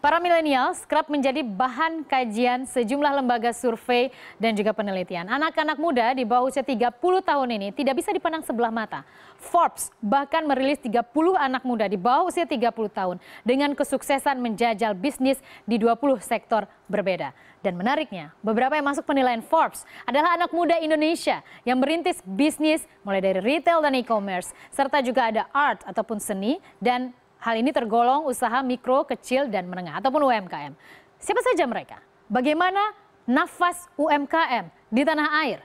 Para milenials kerap menjadi bahan kajian sejumlah lembaga survei dan juga penelitian. Anak-anak muda di bawah usia 30 tahun ini tidak bisa dipandang sebelah mata. Forbes bahkan merilis 30 anak muda di bawah usia 30 tahun dengan kesuksesan menjajal bisnis di 20 sektor berbeda. Dan menariknya, beberapa yang masuk penilaian Forbes adalah anak muda Indonesia yang merintis bisnis mulai dari retail dan e-commerce, serta juga ada art ataupun seni, dan hal ini tergolong usaha mikro, kecil, dan menengah ataupun UMKM. Siapa saja mereka? Bagaimana nafas UMKM di tanah air?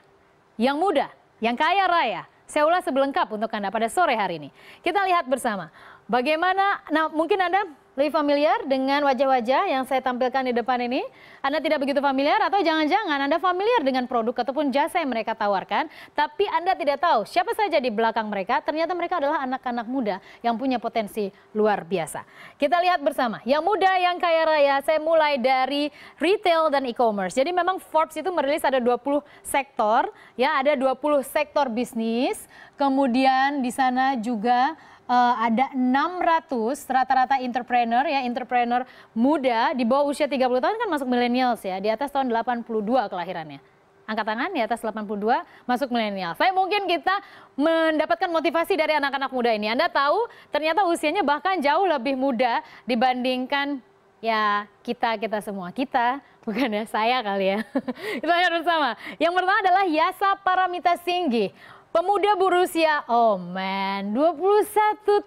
Yang muda, yang kaya raya. Saya ulas sebelengkap untuk Anda pada sore hari ini. Kita lihat bersama bagaimana, mungkin Anda lebih familiar dengan wajah-wajah yang saya tampilkan di depan ini. Anda tidak begitu familiar atau jangan-jangan Anda familiar dengan produk ataupun jasa yang mereka tawarkan, tapi Anda tidak tahu siapa saja di belakang mereka. Ternyata mereka adalah anak-anak muda yang punya potensi luar biasa. Kita lihat bersama. Yang muda, yang kaya raya, saya mulai dari retail dan e-commerce. Jadi memang Forbes itu merilis ada 20 sektor, ya, ada 20 sektor bisnis. Kemudian di sana juga ada 600 rata-rata entrepreneur, ya, entrepreneur muda di bawah usia 30 tahun, kan masuk millennials, ya, di atas tahun 82 kelahirannya. Angkat tangan, di atas 82 masuk millennials. Saya mungkin kita mendapatkan motivasi dari anak-anak muda ini. Anda tahu ternyata usianya bahkan jauh lebih muda dibandingkan ya kita semua. Kita, bukan ya, saya kali ya. Kita lihat bersama. Yang pertama adalah Yasa Paramita Singgi. Pemuda berusia, 21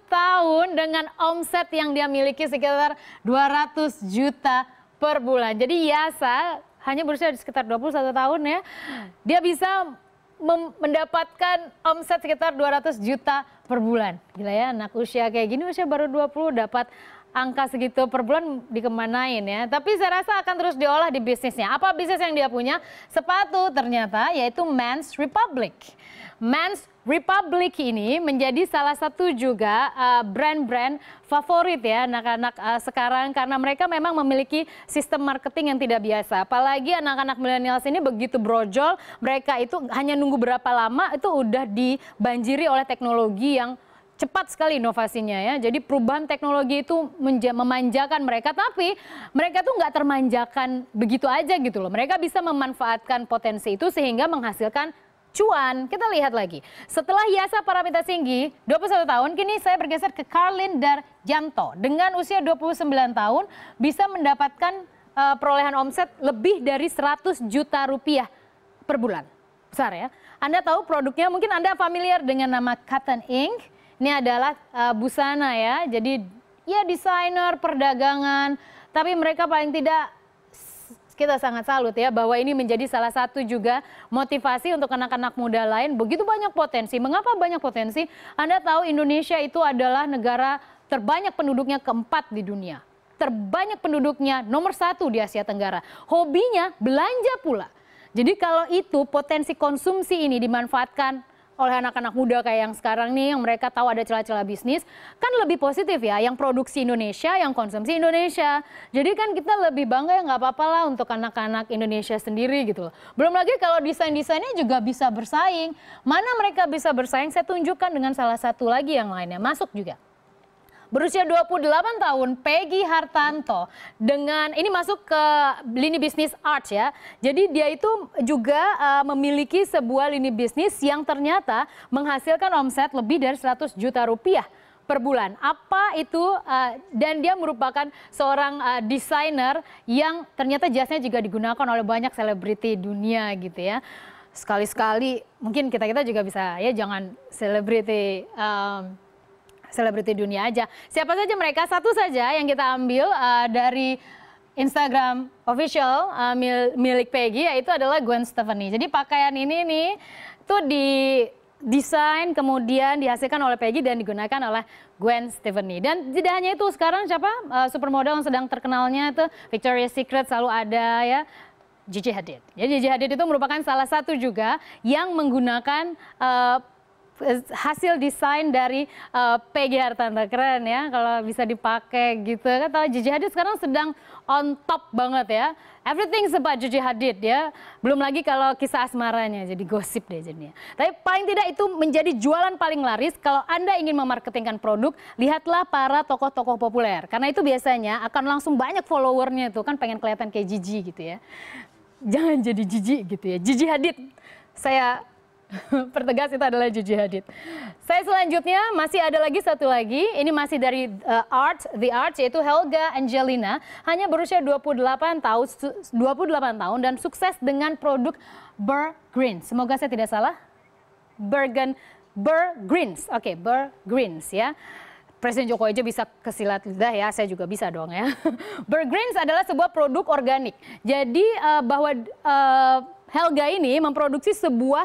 tahun dengan omset yang dia miliki sekitar 200 juta per bulan. Jadi Yasa hanya berusia sekitar 21 tahun, ya. Dia bisa mendapatkan omset sekitar 200 juta per bulan. Gila ya, anak usia kayak gini, usia baru 20 dapat angka segitu per bulan, dikemanain, ya. Tapi saya rasa akan terus diolah di bisnisnya. Apa bisnis yang dia punya? Sepatu ternyata, yaitu Men's Republic. Men's Republic ini menjadi salah satu juga brand-brand favorit, ya, anak-anak sekarang, karena mereka memang memiliki sistem marketing yang tidak biasa. Apalagi anak-anak milenials ini begitu brojol, mereka itu hanya nunggu berapa lama itu udah dibanjiri oleh teknologi yang cepat sekali inovasinya, ya. Jadi perubahan teknologi itu memanjakan mereka, tapi mereka tuh nggak termanjakan begitu aja gitu loh. Mereka bisa memanfaatkan potensi itu sehingga menghasilkan cuan. Kita lihat lagi. Setelah Yasa Paramita Singgi, 21 tahun, kini saya bergeser ke Carlin Darjanto. Dengan usia 29 tahun, bisa mendapatkan perolehan omset lebih dari 100 juta rupiah per bulan. Besar, ya. Anda tahu produknya, mungkin Anda familiar dengan nama Cotton Ink. Ini adalah busana, ya. Jadi ya desainer, perdagangan, tapi mereka paling tidak, kita sangat salut, ya, bahwa ini menjadi salah satu juga motivasi untuk anak-anak muda lain. Begitu banyak potensi. Mengapa banyak potensi? Anda tahu Indonesia itu adalah negara terbanyak penduduknya keempat di dunia. Terbanyak penduduknya nomor 1 di Asia Tenggara. Hobinya belanja pula. Jadi kalau itu potensi konsumsi ini dimanfaatkan oleh anak-anak muda kayak yang sekarang nih, yang mereka tahu ada celah-celah bisnis, kan lebih positif, ya, yang produksi Indonesia, yang konsumsi Indonesia. Jadi kan kita lebih bangga, ya, nggak apa-apa lah untuk anak-anak Indonesia sendiri gitu loh. Belum lagi kalau desain-desainnya juga bisa bersaing. Mana mereka bisa bersaing? Saya tunjukkan dengan salah satu lagi yang lainnya. Masuk juga. Berusia 28 tahun, Peggy Hartanto, dengan ini masuk ke lini bisnis art, ya. Jadi dia itu juga memiliki sebuah lini bisnis yang ternyata menghasilkan omset lebih dari 100 juta rupiah per bulan. Apa itu? Dan dia merupakan seorang desainer yang ternyata jasanya juga digunakan oleh banyak selebriti dunia gitu, ya. Sekali-sekali mungkin kita juga bisa, ya, jangan selebriti dunia aja. Siapa saja mereka? Satu saja yang kita ambil dari Instagram official milik Peggy, yaitu adalah Gwen Stefani. Jadi pakaian ini nih tuh didesain kemudian dihasilkan oleh Peggy dan digunakan oleh Gwen Stefani. Dan tidak hanya itu, sekarang siapa supermodel yang sedang terkenalnya itu Victoria's Secret selalu ada, ya, Gigi Hadid. Jadi Gigi Hadid itu merupakan salah satu juga yang menggunakan hasil desain dari PG Hartanto. Keren ya kalau bisa dipakai gitu kan. Tahu Gigi Hadid sekarang sedang on top banget ya. Everything about Gigi Hadid ya. Belum lagi kalau kisah asmaranya, jadi gosip deh jadinya. Tapi paling tidak itu menjadi jualan paling laris. Kalau Anda ingin memarketingkan produk, lihatlah para tokoh-tokoh populer. Karena itu biasanya akan langsung banyak followernya tuh kan, pengen kelihatan kayak Gigi gitu ya. Jangan jadi Gigi gitu ya. Gigi Hadid. Saya pertegas itu adalah Gigi Hadid. Saya selanjutnya masih ada lagi satu lagi. Ini masih dari The Arts, yaitu Helga Angelina. Hanya berusia 28 tahun dan sukses dengan produk Burgreens. Semoga saya tidak salah. Burgreens. Oke, Burgreens ya. Presiden Jokowi aja bisa kesilat lidah ya, saya juga bisa dong ya. Burgreens adalah sebuah produk organik. Jadi bahwa Helga ini memproduksi sebuah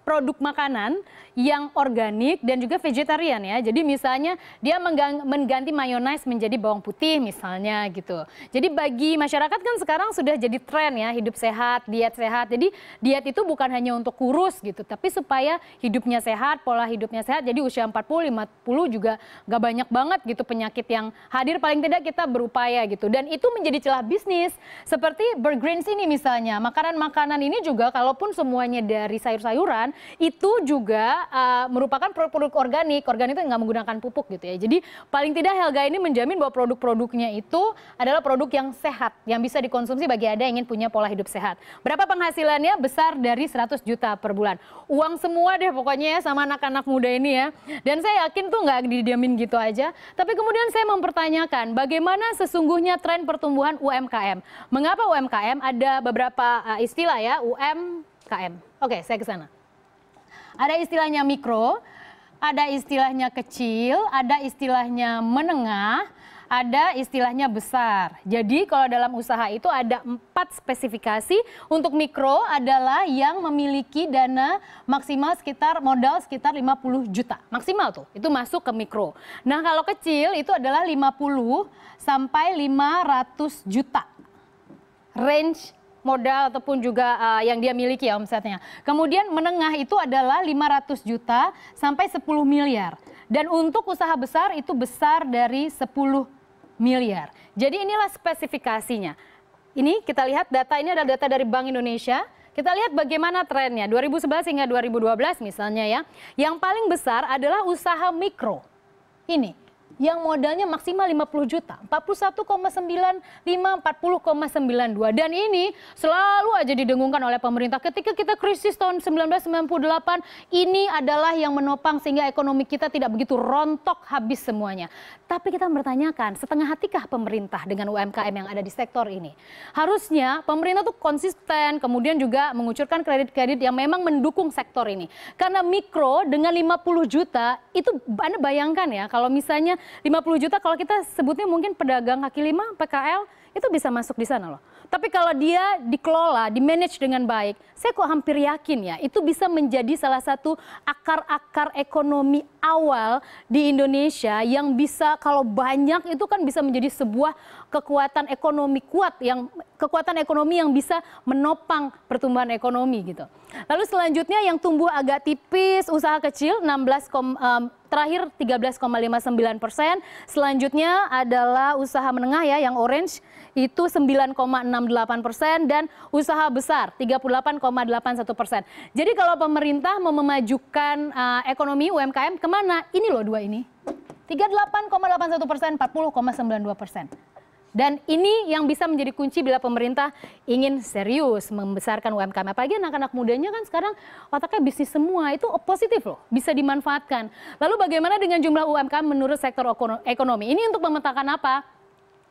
produk makanan yang organik dan juga vegetarian ya. Jadi misalnya dia mengganti mayonaise menjadi bawang putih misalnya gitu. Jadi bagi masyarakat kan sekarang sudah jadi tren ya, hidup sehat, diet sehat. Jadi diet itu bukan hanya untuk kurus gitu, tapi supaya hidupnya sehat, pola hidupnya sehat. Jadi usia 40, 50 juga gak banyak banget gitu penyakit yang hadir. Paling tidak kita berupaya gitu. Dan itu menjadi celah bisnis. Seperti Burgreens ini misalnya. Makanan-makanan ini juga kalaupun semuanya dari sayur-sayuran, itu juga merupakan produk organik. Organik itu nggak menggunakan pupuk gitu ya. Jadi paling tidak Helga ini menjamin bahwa produk-produknya itu adalah produk yang sehat, yang bisa dikonsumsi bagi Anda yang ingin punya pola hidup sehat. Berapa penghasilannya? Besar dari 100 juta per bulan. Uang semua deh pokoknya ya sama anak-anak muda ini ya. Dan saya yakin tuh nggak didiamin gitu aja. Tapi kemudian saya mempertanyakan bagaimana sesungguhnya tren pertumbuhan UMKM. Mengapa UMKM? Ada beberapa istilah ya, UMKM. Oke, saya ke sana. Ada istilahnya mikro, ada istilahnya kecil, ada istilahnya menengah, ada istilahnya besar. Jadi kalau dalam usaha itu ada 4 spesifikasi. Untuk mikro adalah yang memiliki dana maksimal modal sekitar 50 juta. Maksimal tuh, itu masuk ke mikro. Nah kalau kecil itu adalah 50 sampai 500 juta. Range modal ataupun juga yang dia miliki ya omsetnya. Kemudian menengah itu adalah 500 juta sampai 10 miliar. Dan untuk usaha besar itu besar dari 10 miliar. Jadi inilah spesifikasinya. Ini kita lihat data ini adalah data dari Bank Indonesia. Kita lihat bagaimana trennya 2011 hingga 2012 misalnya ya. Yang paling besar adalah usaha mikro. Ini yang modalnya maksimal 50 juta, 41,95, 40,92. Dan ini selalu aja didengungkan oleh pemerintah. Ketika kita krisis tahun 1998, ini adalah yang menopang sehingga ekonomi kita tidak begitu rontok habis semuanya. Tapi kita bertanyakan, setengah hatikah pemerintah dengan UMKM yang ada di sektor ini? Harusnya pemerintah tuh konsisten, kemudian juga mengucurkan kredit-kredit yang memang mendukung sektor ini. Karena mikro dengan 50 juta, itu Anda bayangkan ya, kalau misalnya 50 juta kalau kita sebutnya mungkin pedagang kaki lima, PKL, itu bisa masuk di sana loh. Tapi kalau dia dikelola, di-manage dengan baik, saya kok hampir yakin ya, itu bisa menjadi salah satu akar-akar ekonomi awal di Indonesia yang bisa kalau banyak itu kan bisa menjadi sebuah kekuatan ekonomi kuat, kekuatan ekonomi yang bisa menopang pertumbuhan ekonomi gitu. Lalu selanjutnya yang tumbuh agak tipis, usaha kecil 13,59%. Selanjutnya adalah usaha menengah ya, yang orange itu 9,68% dan usaha besar 38,81%. Jadi kalau pemerintah mau memajukan ekonomi UMKM kemana? Ini loh dua ini. 38,81%, 40,92%. Dan ini yang bisa menjadi kunci bila pemerintah ingin serius membesarkan UMKM. Apalagi anak-anak mudanya kan sekarang otaknya bisnis semua, itu positif loh, bisa dimanfaatkan. Lalu bagaimana dengan jumlah UMKM menurut sektor ekonomi? Ini untuk memetakan apa?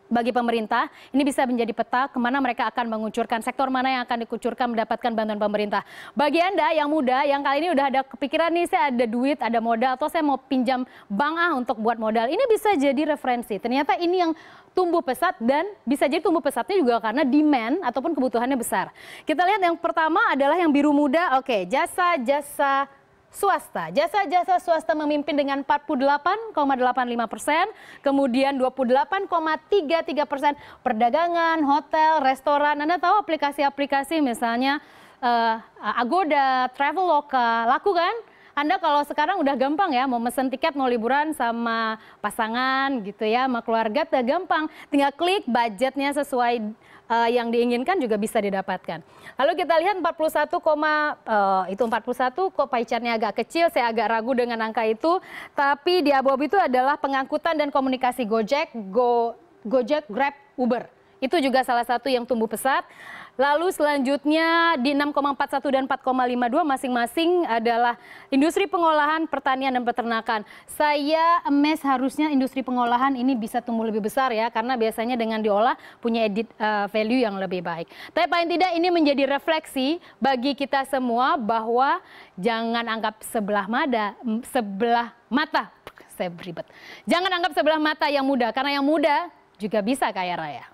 Bagi pemerintah, ini bisa menjadi peta kemana mereka akan mengucurkan, sektor mana yang akan dikucurkan mendapatkan bantuan pemerintah. Bagi Anda yang muda, yang kali ini udah ada kepikiran nih, saya ada duit, ada modal, atau saya mau pinjam bank untuk buat modal, ini bisa jadi referensi. Ternyata ini yang tumbuh pesat dan bisa jadi tumbuh pesatnya juga karena demand ataupun kebutuhannya besar. Kita lihat yang pertama adalah yang biru muda, oke, jasa-jasa swasta. Jasa-jasa swasta memimpin dengan 48,85%, kemudian 28,33% perdagangan, hotel, restoran. Anda tahu aplikasi-aplikasi misalnya Agoda, Traveloka, laku kan? Anda kalau sekarang udah gampang ya, mau mesen tiket, mau liburan sama pasangan gitu ya, sama keluarga, gampang. Tinggal klik budgetnya sesuai yang diinginkan juga bisa didapatkan. Lalu kita lihat 41, itu 41 kok pie chart-nya agak kecil, saya agak ragu dengan angka itu. Tapi di abu-abu itu adalah pengangkutan dan komunikasi Gojek, Grab, Uber. Itu juga salah satu yang tumbuh pesat. Lalu selanjutnya di 6,41 dan 4,52 masing-masing adalah industri pengolahan, pertanian, dan peternakan. Saya amazed harusnya industri pengolahan ini bisa tumbuh lebih besar ya, karena biasanya dengan diolah punya added value yang lebih baik. Tapi paling tidak ini menjadi refleksi bagi kita semua bahwa jangan anggap sebelah mata, saya beribet. Jangan anggap sebelah mata yang muda, karena yang muda juga bisa kaya raya.